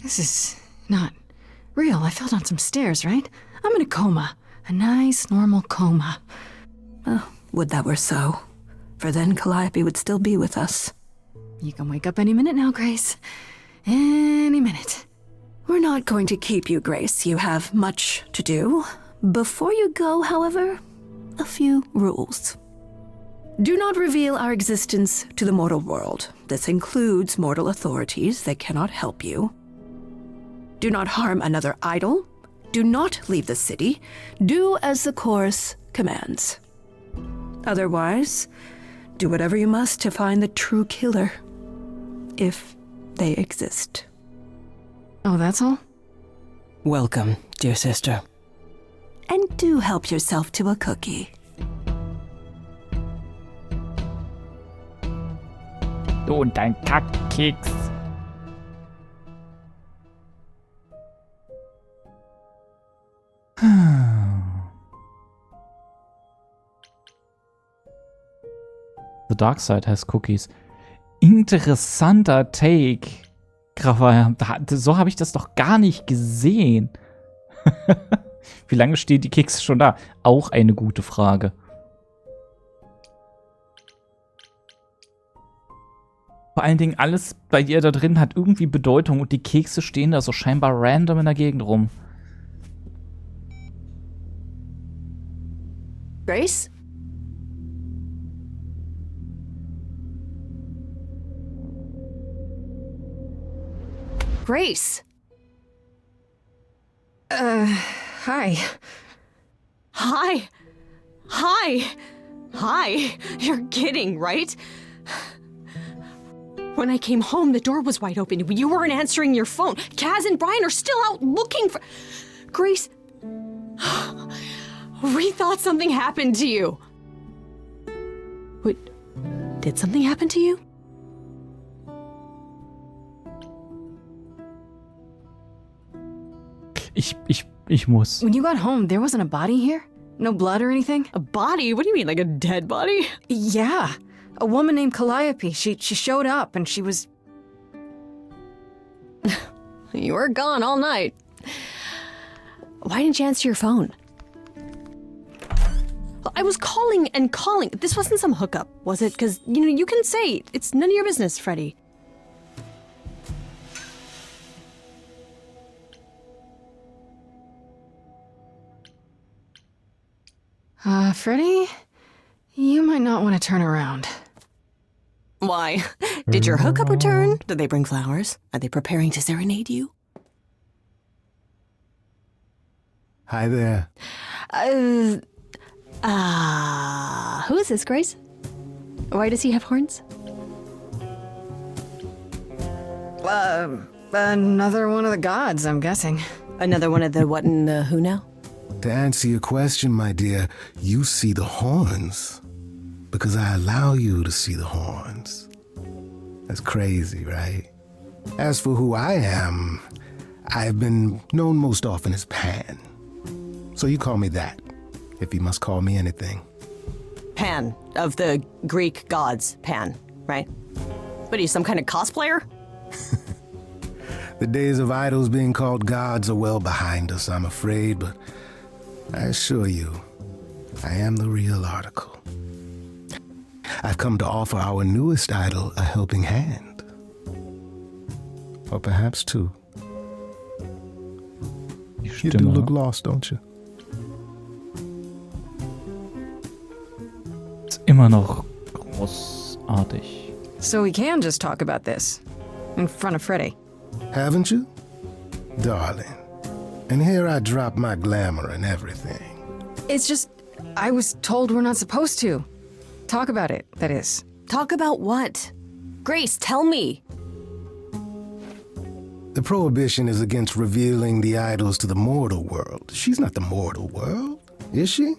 This is not real. I fell down some stairs, right? I'm in a coma. A nice, normal coma. Oh, would that were so. For then Calliope would still be with us. You can wake up any minute now, Grace. Any minute. We're not going to keep you, Grace. You have much to do. Before you go, however, a few rules. Do not reveal our existence to the mortal world. This includes mortal authorities that cannot help you. Do not harm another idol. Do not leave the city. Do as the chorus commands. Otherwise, do whatever you must to find the true killer, if they exist. Oh, that's all? Welcome, dear sister. And do help yourself to a cookie. Du und dein Kackkeks. The Dark Side has Cookies. Interessanter Take. Raphael, so habe ich das doch gar nicht gesehen. Wie lange stehen die Kekse schon da? Auch eine gute Frage. Vor allen Dingen, alles bei ihr da drin hat irgendwie Bedeutung und die Kekse stehen da so scheinbar random in der Gegend rum. Grace? Grace? Hi. Hi. Hi. Hi. You're kidding, right? When I came home, the door was wide open. You weren't answering your phone. Kaz and Brian are still out looking for... Grace... We thought something happened to you. Wait, did something happen to you? Ich muss. When you got home, there wasn't a body here? No blood or anything? A body? What do you mean, like a dead body? Yeah. A woman named Calliope. She showed up and she was... You were gone all night. Why didn't you answer your phone? I was calling and calling. This wasn't some hookup, was it? Because, you can say it's none of your business, Freddie. Freddie? You might not want to turn around. Why? Did your hookup return? Did they bring flowers? Are they preparing to serenade you? Hi there. Who is this, Grace? Why does he have horns? Another one of the gods, I'm guessing. Another one of the what and the who now? To answer your question, my dear, you see the horns because I allow you to see the horns. That's crazy, right? As for who I am, I've been known most often as Pan. So you call me that, if you must call me anything. Pan, of the Greek gods, Pan, right? What are you, some kind of cosplayer? The days of idols being called gods are well behind us, I'm afraid, but I assure you, I am the real article. I've come to offer our newest idol a helping hand. Or perhaps two. You do look lost, don't you? Ist immer noch großartig. So we can just talk about this in front of Freddie. Haven't you? Darling. And here I drop my glamour and everything. It's just, I was told we're not supposed to. Talk about it, that is. Talk about what? Grace, tell me. The prohibition is against revealing the idols to the mortal world. She's not the mortal world, is she?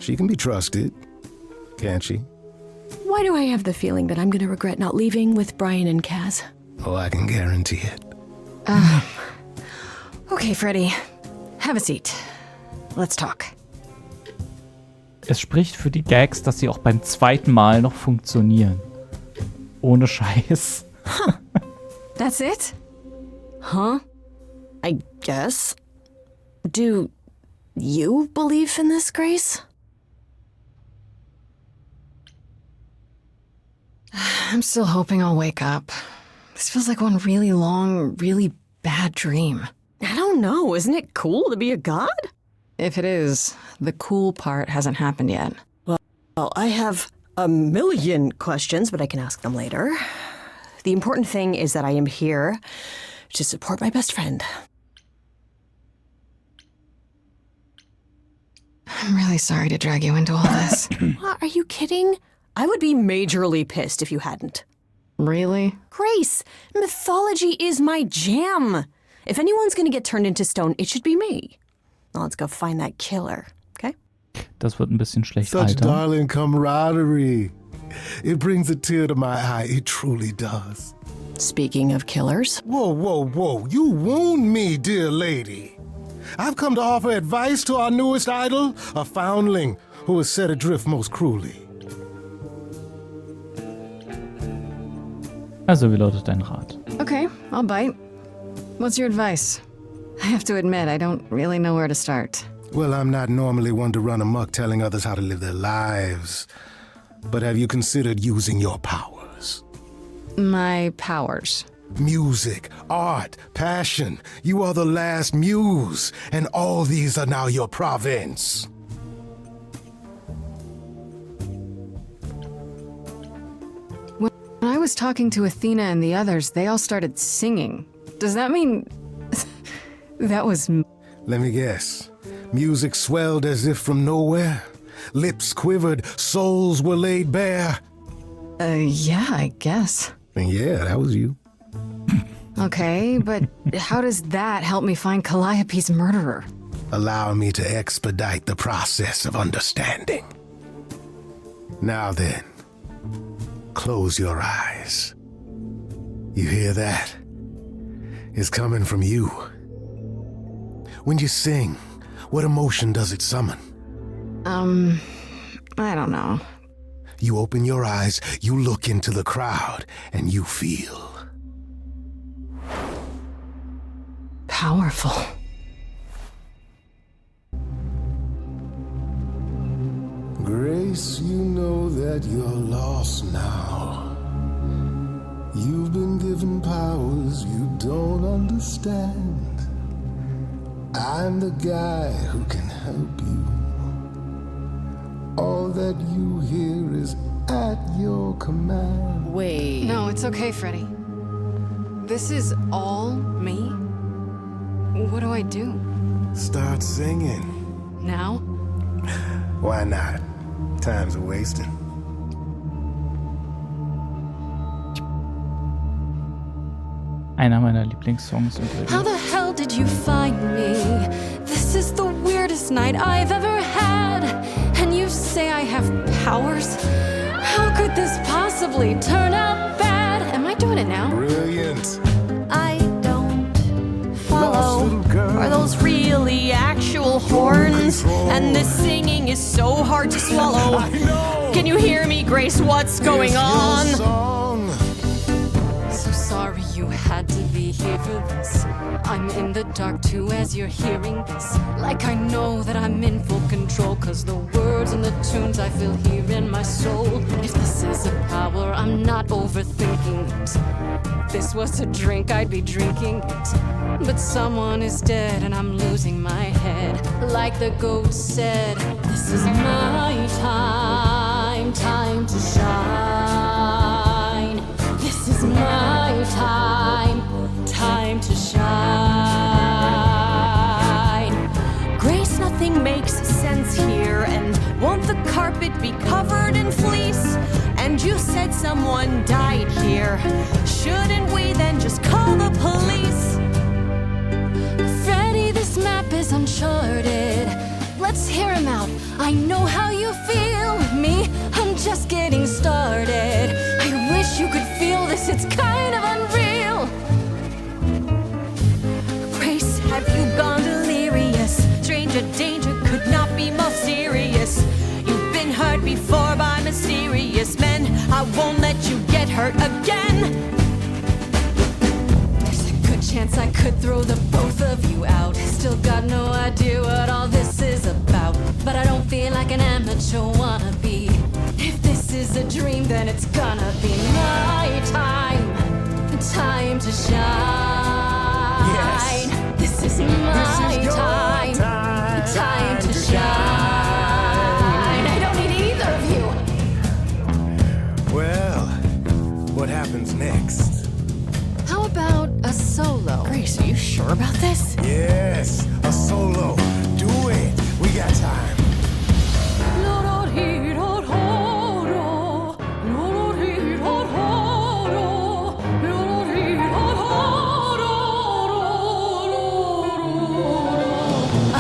She can be trusted, can't she? Why do I have the feeling that I'm gonna regret not leaving with Brian and Kaz? Oh, I can guarantee it. Okay, Freddie. Have a seat. Let's talk. es spricht für die Gags, dass sie auch beim zweiten Mal noch funktionieren. Ohne Scheiß. That's it? Huh? I guess. Do you believe in this, Grace? I'm still hoping I'll wake up. This feels like one really long, really bad dream. I don't know. Isn't it cool to be a god? If it is, the cool part hasn't happened yet. Well, I have a million questions, but I can ask them later. The important thing is that I am here to support my best friend. I'm really sorry to drag you into all this. What, are you kidding? I would be majorly pissed if you hadn't. Really? Grace, mythology is my jam. If anyone's gonna get turned into stone, it should be me. Now let's go find that killer, okay? Das wird ein bisschen schlecht, Such Alter. darling camaraderie. It brings a tear to my eye. It truly does. Speaking of killers. Whoa, whoa, whoa. You wound me, dear lady. I've come to offer advice to our newest idol, a foundling who was set adrift most cruelly. Also, wie lautet dein Rat? Okay, I'll bite. What's your advice? I have to admit, I don't really know where to start. Well, I'm not normally one to run amok telling others how to live their lives. But have you considered using your powers? My powers. Music, art, passion. You are the last muse, and all these are now your province. When I was talking to Athena and the others, they all started singing. Does that mean... that was... Let me guess. Music swelled as if from nowhere. Lips quivered, souls were laid bare. Yeah, I guess. And yeah, that was you. Okay, but how does that help me find Calliope's murderer? Allow me to expedite the process of understanding. Now then, close your eyes. You hear that? It's coming from you. When you sing, what emotion does it summon? I don't know. You open your eyes, you look into the crowd, and you feel. Powerful. Grace, you know that you're lost now. You've been given powers you don't understand. I'm the guy who can help you. All that you hear is at your command. Wait. No, it's okay, Freddy. This is all me? What do I do? Start singing. Now? Why not? Time's a wasting. Einer meiner Lieblingssongs übrigens. How the hell did you find me? This is the weirdest night I've ever had. And you say I have powers? How could this possibly turn out bad? Am I doing it now? Brilliant. I don't Lost follow. little girl. Are those really actual horns? control. And this singing is so hard to swallow. I know. Can you hear me, Grace? What's going It's your on? song. So sorry you had to be here for this. I'm in the dark too as you're hearing this. Like I know that I'm in full control, cause the words and the tunes I feel here in my soul. If this is a power, I'm not overthinking it. If this was a drink, I'd be drinking it. But someone is dead and I'm losing my head. Like the ghost said, this is my time, time to shine. This is my time, time to shine. Grace, nothing makes sense here. And won't the carpet be covered in fleece? And you said someone died here. Shouldn't we then just call the police? Freddy, this map is uncharted. Let's hear him out. I know how you feel with me. I'm just getting started. I wish you could feel this. It's kind of unreal. Grace, have you gone delirious? Stranger danger could not be more serious. You throw the both of you out. Still got no idea what all this is about. But I don't feel like an amateur wannabe. If this is a dream, then it's gonna be my time. Time to shine. Yes. This is my time. Time to shine. I don't need either of you. Well, what happens next? How about a solo? Grace, are you sure about this? Yes, a solo. Do it. We got time.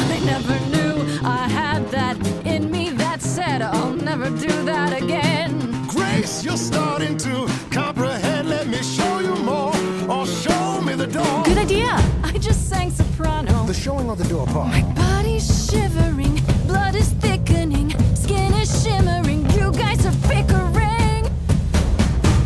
I never knew I had that in me. That said, I'll never do that again. Grace, you're starting to comprehend. Let me show you more, or show me the door. Good idea. I just sang soprano. The showing of the door part. My body's shivering, blood is thickening, skin is shimmering. You guys are bickering.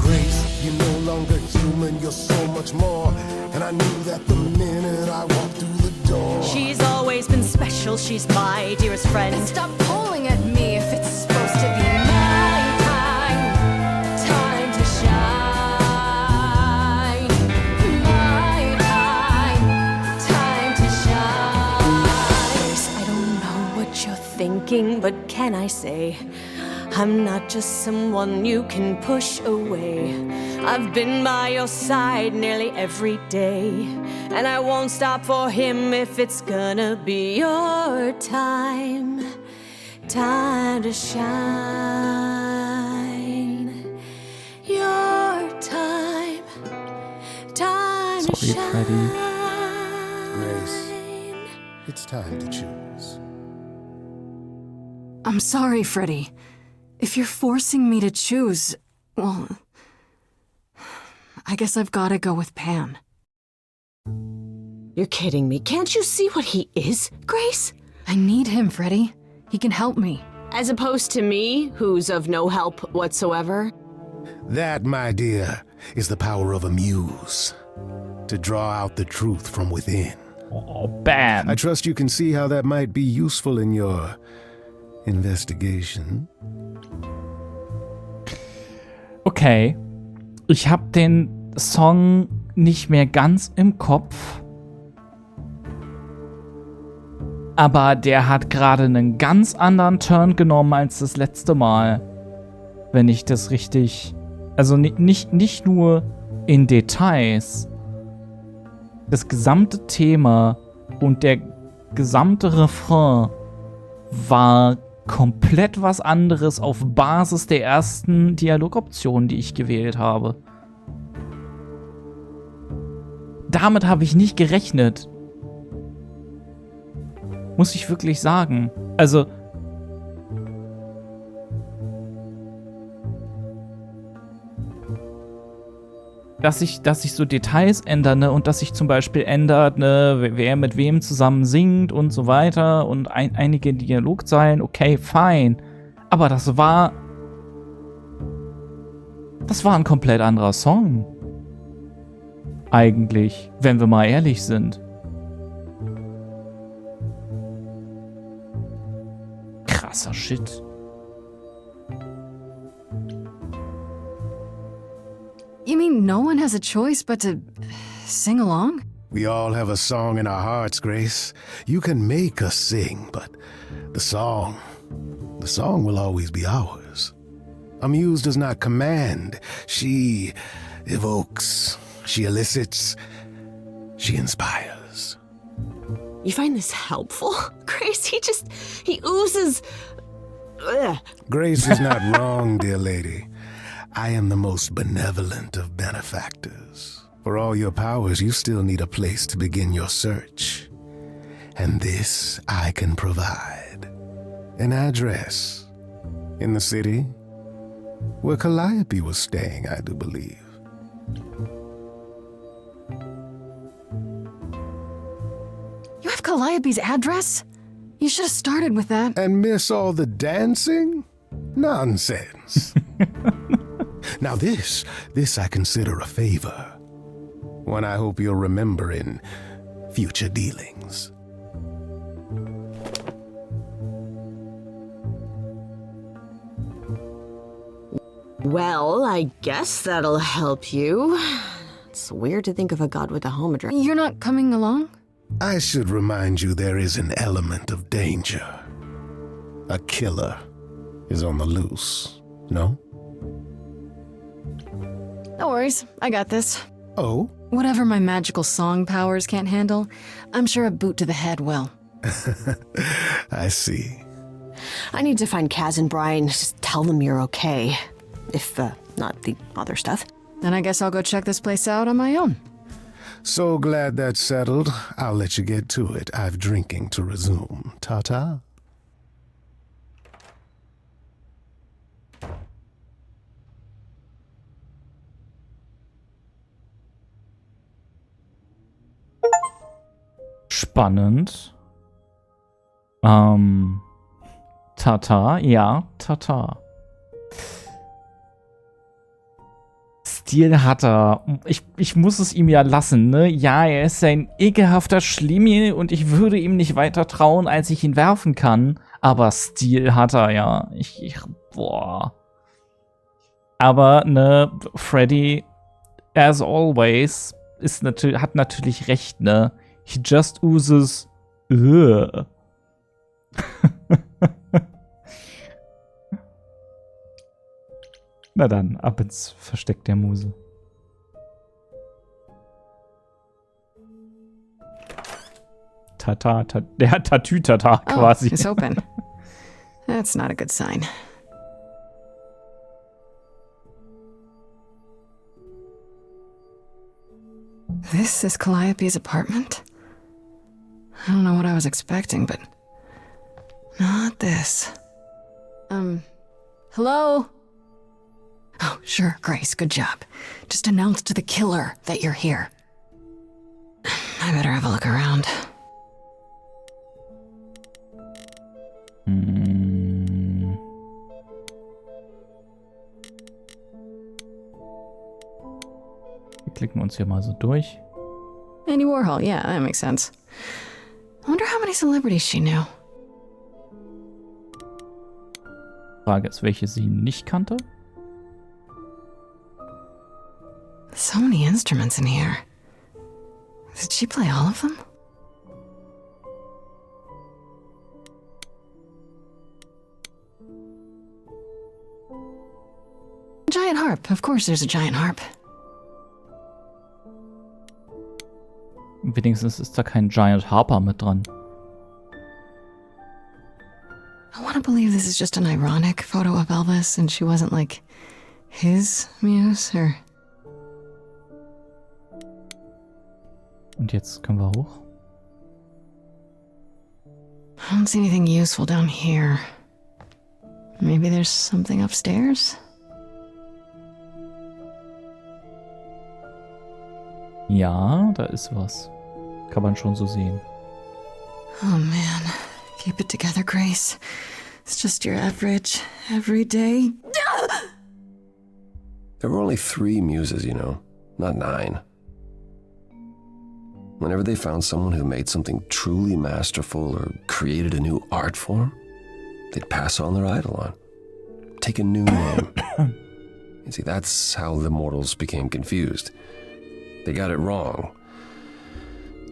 Grace, you're no longer human, you're so much more. And I knew that the minute I walked through the door. She's always been special. She's my dearest friend. And stop pulling at me if it's supposed to be my time. Time to shine. My time. Time to shine. I don't know what you're thinking, but can I say, I'm not just someone you can push away. I've been by your side nearly every day, and I won't stop for him if it's gonna be your time. Time to shine. Your time. Time to Sorry, shine. Freddie. Grace, it's time to choose. I'm sorry, Freddie. If you're forcing me to choose, well, I guess I've got to go with Pan. You're kidding me. Can't you see what he is, Grace? I need him, Freddie. He can help me. As opposed to me, who's of no help whatsoever. That, my dear, is the power of a muse. To draw out the truth from within. Oh, bam. I trust you can see how that might be useful in your investigation. Okay. Ich habe den Song nicht mehr ganz im Kopf. Aber der hat gerade einen ganz anderen Turn genommen als das letzte Mal. Wenn ich das richtig... Also nicht nur in Details. Das gesamte Thema und der gesamte Refrain war komplett was anderes auf Basis der ersten Dialogoption, die ich gewählt habe. Damit habe ich nicht gerechnet. Muss ich wirklich sagen. Also, dass sich so Details ändern, ne? Und dass sich zum Beispiel ändert, ne, wer mit wem zusammen singt und so weiter und einige Dialogzeilen, okay, fein. Aber das war ein komplett anderer Song. Eigentlich, wenn wir mal ehrlich sind. Krasser Shit. You mean no one has a choice but to sing along? We all have a song in our hearts, Grace. You can make us sing, but the song will always be ours. A muse does not command. She evokes, she elicits, she inspires. You find this helpful, Grace? He oozes... Ugh. Grace is not wrong, dear lady. I am the most benevolent of benefactors. For all your powers, you still need a place to begin your search. And this I can provide. An address in the city where Calliope was staying, I do believe. You have Calliope's address? You should have started with that. And miss all the dancing? Nonsense. Now this I consider a favor. One I hope you'll remember in future dealings. Well, I guess that'll help you. It's weird to think of a god with a home address. You're not coming along? I should remind you there is an element of danger. A killer is on the loose, no? No worries, I got this. Oh? Whatever my magical song powers can't handle, I'm sure a boot to the head will. I see. I need to find Kaz and Brian. Just tell them you're okay. If, not the other stuff. Then I guess I'll go check this place out on my own. So glad that's settled. I'll let you get to it. I've drinking to resume. Ta-ta. Spannend. Tata, ja, Tata. Stil hat er. Ich muss es ihm ja lassen, ne? Ja, er ist ein ekelhafter Schlimmi und ich würde ihm nicht weiter trauen, als ich ihn werfen kann. Aber Stil hat er, ja. Boah. Aber, ne, Freddy, as always, hat natürlich recht, ne? He just oozes. Na dann, ab ins Versteck der Muse. Der hat Tatütata quasi. Oh, it's open. That's not a good sign. This is Calliope's apartment? I don't know what I was expecting, but not this. Hello? Oh, sure, Grace, good job. Just announce to the killer that you're here. I better have a look around. Wir klicken uns hier mal so durch. Andy Warhol, yeah, that makes sense. I wonder how many celebrities she knew. Frage ist, welche sie nicht kannte. So many instruments in here. Did she play all of them? Giant harp. Of course there's a giant harp. Wenigstens ist da kein Giant Harper mit dran. I want to believe this is just an ironic photo of Elvis and she wasn't like his muse or... Und jetzt können wir hoch. I don't see anything useful down here. Maybe there's something upstairs? Ja, da ist was. Kann man schon so sehen. Oh man, keep it together, Grace. It's just your average, everyday... There were only 3 muses, you know, not 9. Whenever they found someone who made something truly masterful or created a new art form, they'd pass on their eidolon, take a new name. You see, that's how the mortals became confused. They got it wrong.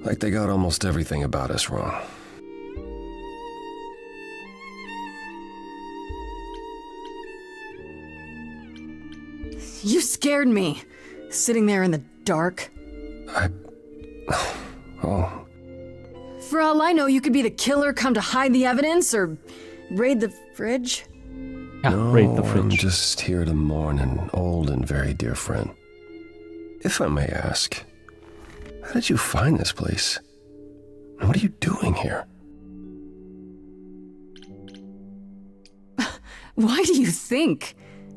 Like they got almost everything about us wrong. You scared me. Sitting there in the dark. Oh. For all I know, you could be the killer come to hide the evidence or raid the fridge. Ja, No, raid the I'm fridge. just here to mourn an old and very dear friend. If I may ask, how did you find this place? And what are you doing here? Why do you think?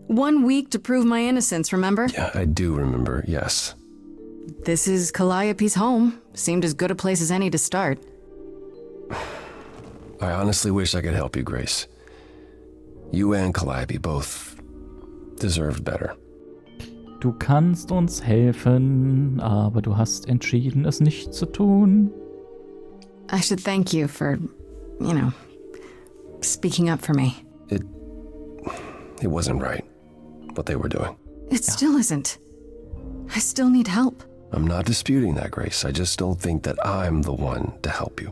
1 week to prove my innocence, remember? Yeah, I do remember, yes. This is Calliope's home. Seemed as good a place as any to start. I honestly wish I could help you, Grace. You and Calliope both deserved better. Du kannst uns helfen, aber du hast entschieden, es nicht zu tun. I should thank you for, speaking up for me. It wasn't right, what they were doing. It still isn't. I still need help. I'm not disputing that, Grace. I just don't think that I'm the one to help you.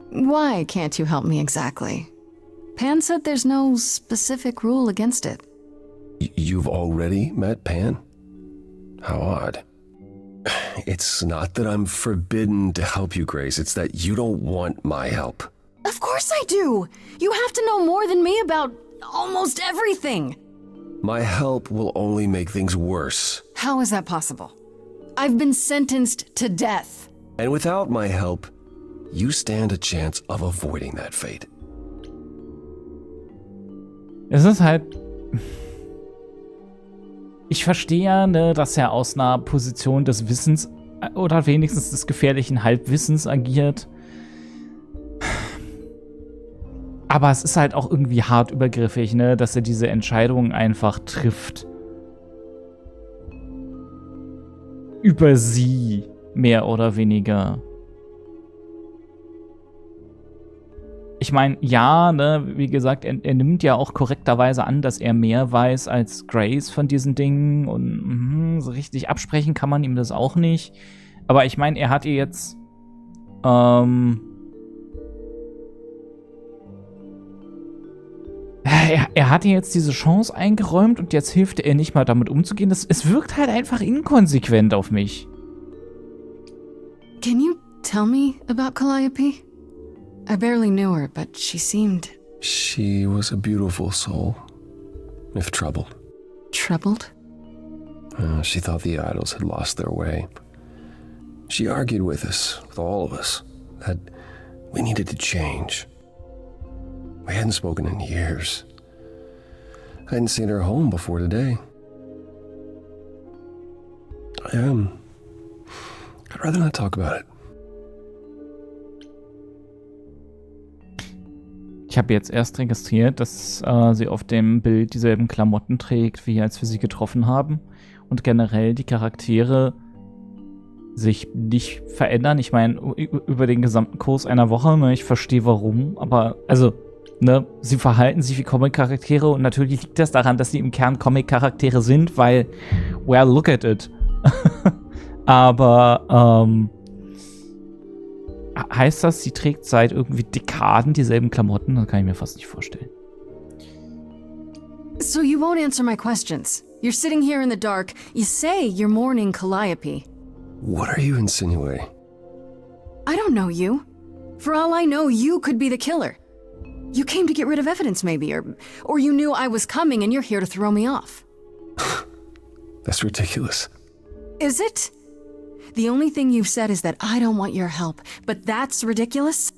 Why can't you help me exactly? Pan said there's no specific rule against it. You've already met Pan? How odd. It's not that I'm forbidden to help you, Grace. It's that you don't want my help. Of course I do! You have to know more than me about almost everything! My help will only make things worse. How is that possible? I've been sentenced to death. And without my help, you stand a chance of avoiding that fate. Es ist halt... Ich verstehe ja, ne, dass er aus einer Position des Wissens oder wenigstens des gefährlichen Halbwissens agiert. Aber es ist halt auch irgendwie hart übergriffig, ne, dass er diese Entscheidung einfach trifft. Über sie, mehr oder weniger. Ich meine, ja, ne, wie gesagt, er nimmt ja auch korrekterweise an, dass er mehr weiß als Grace von diesen Dingen und so richtig absprechen kann man ihm das auch nicht. Aber ich meine, er hat ihr jetzt er hat ihr jetzt diese Chance eingeräumt und jetzt hilft er nicht mal damit umzugehen. Es wirkt halt einfach inkonsequent auf mich. Can you tell me about Calliope? I barely knew her, but she seemed... She was a beautiful soul, if troubled. Troubled? She thought the idols had lost their way. She argued with us, with all of us, that we needed to change. We hadn't spoken in years. I hadn't seen her home before today. I'd rather not talk about it. Ich habe jetzt erst registriert, dass sie auf dem Bild dieselben Klamotten trägt, wie als wir sie getroffen haben. Und generell die Charaktere sich nicht verändern. Ich meine, über den gesamten Kurs einer Woche, ne, ich verstehe warum, aber, also, ne, sie verhalten sich wie Comic-Charaktere und natürlich liegt das daran, dass sie im Kern Comic-Charaktere sind, weil, well, look at it. Aber, heißt das, sie trägt seit irgendwie Dekaden dieselben Klamotten? Das kann ich mir fast nicht vorstellen. So you won't answer my questions. You're sitting here in the dark. You say you're mourning Calliope. What are you insinuating? I don't know you. For all I know, you could be the killer. You came to get rid of evidence, maybe, or you knew I was coming and you're here to throw me off. That's ridiculous. Is it? The only thing you've said is that I don't want your help, but that's ridiculous?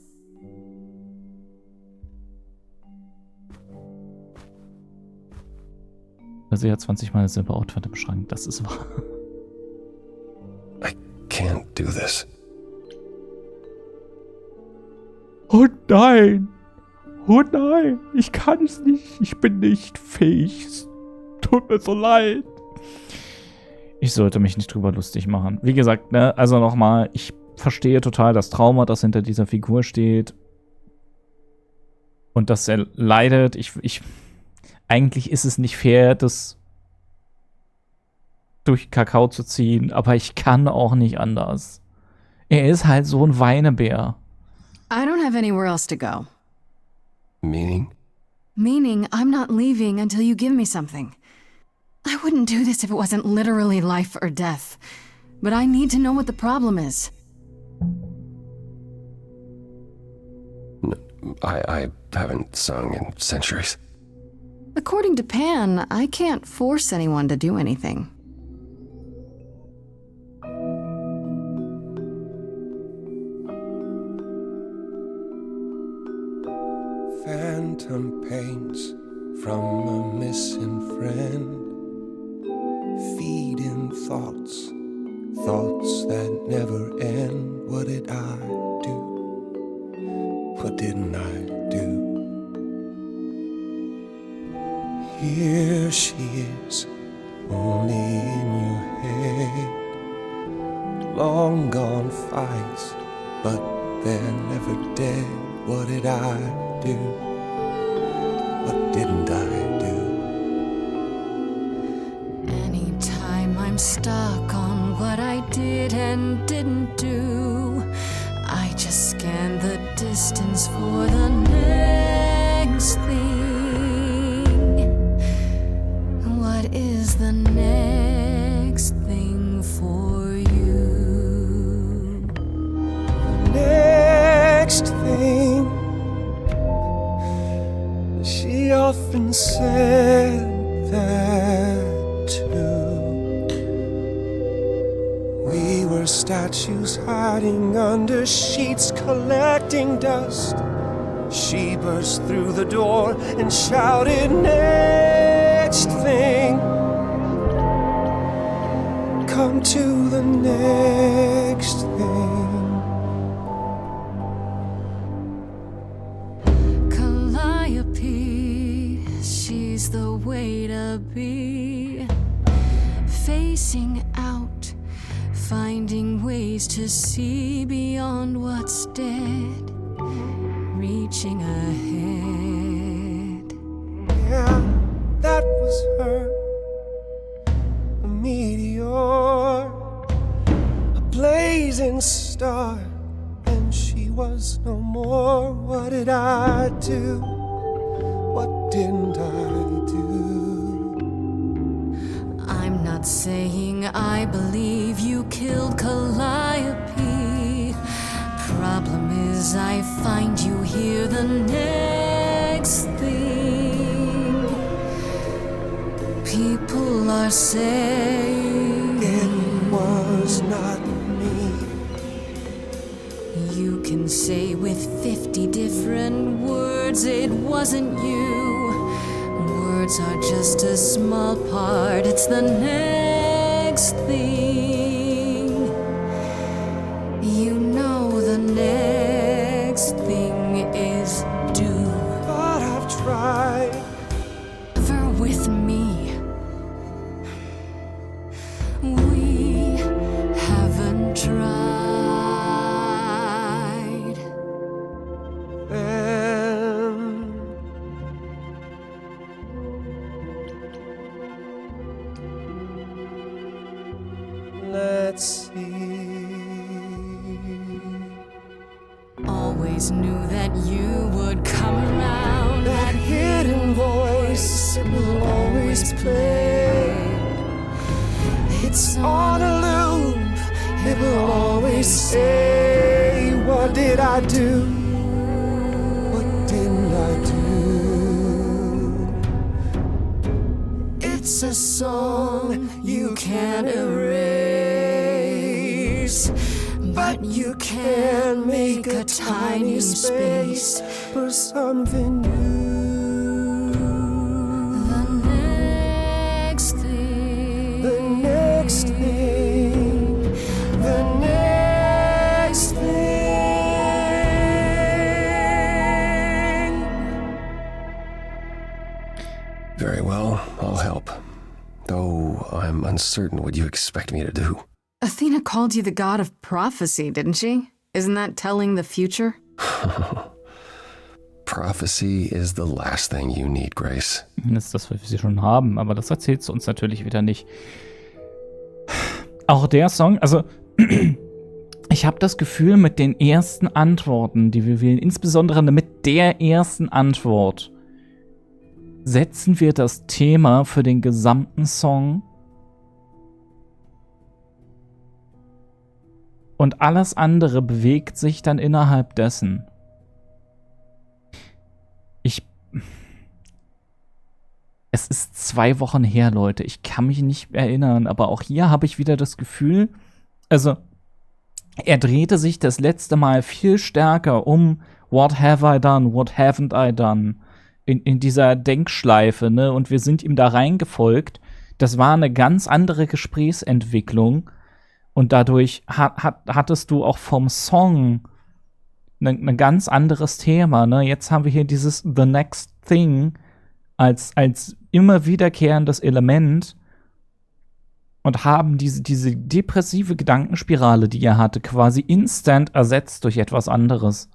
Also, sie hat 20 Mal dasselbe Outfit im Schrank, das ist wahr. I can't do this. Oh nein! Oh nein! Ich kann es nicht! Ich bin nicht fähig! Es tut mir so leid! Ich sollte mich nicht drüber lustig machen. Wie gesagt, ne, also nochmal, ich verstehe total das Trauma, das hinter dieser Figur steht. Und dass er leidet. Eigentlich ist es nicht fair, das durch Kakao zu ziehen, aber ich kann auch nicht anders. Er ist halt so ein Weinebär. I don't have anywhere else to go. Meaning? Meaning I'm not leaving until you give me something. I wouldn't do this if it wasn't literally life or death. But I need to know what the problem is. I haven't sung in centuries. According to Pan, I can't force anyone to do anything. Phantom pains from a missing friend. Feeding thoughts, thoughts that never end. What did I do? What didn't I do? Here she is, only in your head. long gone fights, but they're never dead. What did I do? What didn't I do? Anytime I'm stuck on what I did and didn't do, I just scan the distance for the next thing. What is the next thing for you? Next thing, she often said that too. We were statues hiding under sheets, collecting dust. She burst through the door and shouted, next thing. Come to the next thing. Calliope, she's the way to be. Facing out, finding ways to see beyond what's dead, reaching ahead. Yeah, that was her. A meteor, a blazing star, and she was no more. What did I do? What didn't I do? I'm not saying I believe you killed Calliope. Problem is I find you here the next thing. People are saying It was not me. you can say with 50 different words it wasn't you. Words are just a small part, it's the next thing. You know the next thing is do. But I've tried. Ever with me, we haven't tried. Let's see. Always knew that you would come around. That hidden voice, it will always play. It's on a loop, it will always say, what did I do? What didn't I do? It's a song you can't erase, but you can make a tiny space for something new. The next thing. The next thing. The next thing. Very well, I'll help. Though I'm uncertain what you expect me to do. Athena called you the god of prophecy, didn't she? Isn't that telling the future? Prophecy is the last thing you need, Grace. Das ist das, was wir schon haben, aber das erzählt sie uns natürlich wieder nicht. Auch der Song, also ich habe das Gefühl, mit den ersten Antworten, die wir wählen, insbesondere mit der ersten Antwort, setzen wir das Thema für den gesamten Song. Und alles andere bewegt sich dann innerhalb dessen. Es ist 2 Wochen her, Leute. Ich kann mich nicht erinnern, aber auch hier habe ich wieder das Gefühl, also er drehte sich das letzte Mal viel stärker um What have I done, what haven't I done? In dieser Denkschleife, ne? Und wir sind ihm da reingefolgt. Das war eine ganz andere Gesprächsentwicklung. Und dadurch hattest du auch vom Song ein ganz anderes Thema, ne? Jetzt haben wir hier dieses The Next Thing als immer wiederkehrendes Element. und haben diese depressive Gedankenspirale, die er hatte, quasi instant ersetzt durch etwas anderes.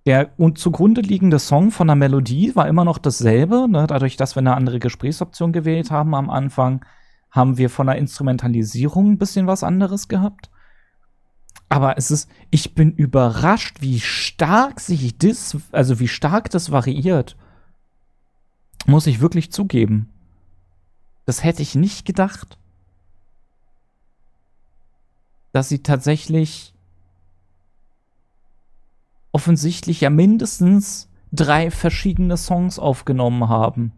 Der zugrunde liegende Song von der Melodie war immer noch dasselbe, ne? Dadurch, dass wir eine andere Gesprächsoption gewählt haben am Anfang, haben wir von der Instrumentalisierung ein bisschen was anderes gehabt. Aber ich bin überrascht, wie stark wie stark das variiert. Muss ich wirklich zugeben. Das hätte ich nicht gedacht. Dass sie tatsächlich offensichtlich ja mindestens 3 verschiedene Songs aufgenommen haben.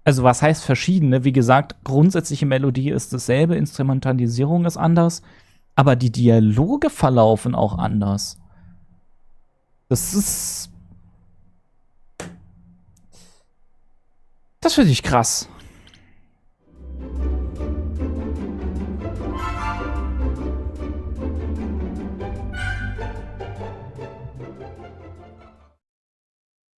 Also was heißt verschiedene? Wie gesagt, grundsätzliche Melodie ist dasselbe, Instrumentalisierung ist anders, aber die Dialoge verlaufen auch anders. Das finde ich krass.